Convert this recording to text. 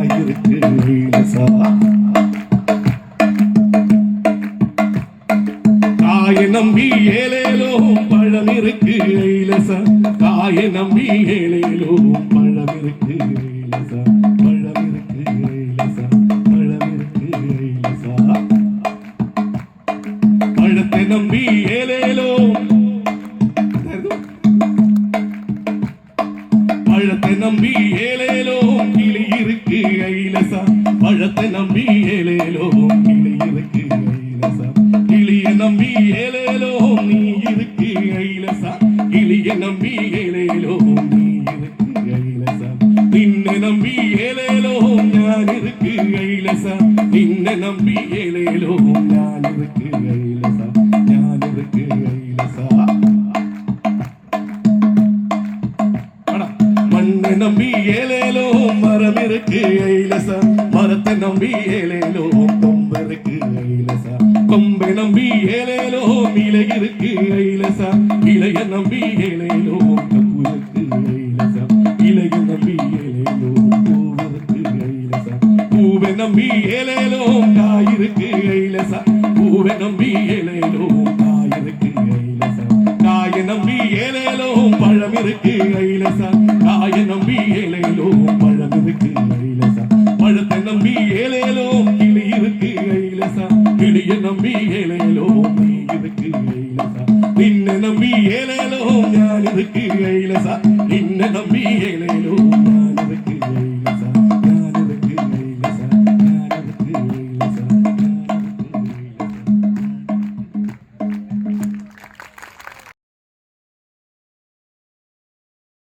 நாயிருக்கு ஐலசா காய நம்பி ஏலேலோ பழம் இருக்கு ஐலசா காய நம்பி ஏலேலோ பழம் இருக்கு ஐலசா பழம் இருக்கு ஐலசா பழம் இருக்கு ஐலசா பழத்தை நம்பி ஏலேலோ பழத்தை நம்பி ஏலேலோ கிளி இருக்கு ஐலசா பழத்தை நம்பி ஏலேலோ கிளி இருக்கு ஐலசா கிளிய நம்பி ஏலேலோ நீ இருக்கு ஐலசா கிளிய நம்பி ஏலேலோ நீ இருக்கு ஐலசா நின்ன நம்பி ஏலேலோ ஞான் இருக்கு ஐலசா நின்ன நம்பி ஏலேலோ ஞான் இருக்கு ஐலசா ஞான் இருக்கு ஐலசா மண்ணை நம்பி ஏலேலோ மரம் இருக்கு ஐலசா மரத்தை நம்பி ஏலேலோ கொம்பு இருக்கு ஐலசா கொம்பை நம்பி ஏலேலோ இலை இருக்கு ஐலசா இலைய நம்பி ஏலேலோ கப்பு இருக்கு ஐலசா இலைய நம்பி ஏலேலோ பூவு இருக்கு ஐலசா பூவை நம்பி ஏலேலோ காய் இருக்கு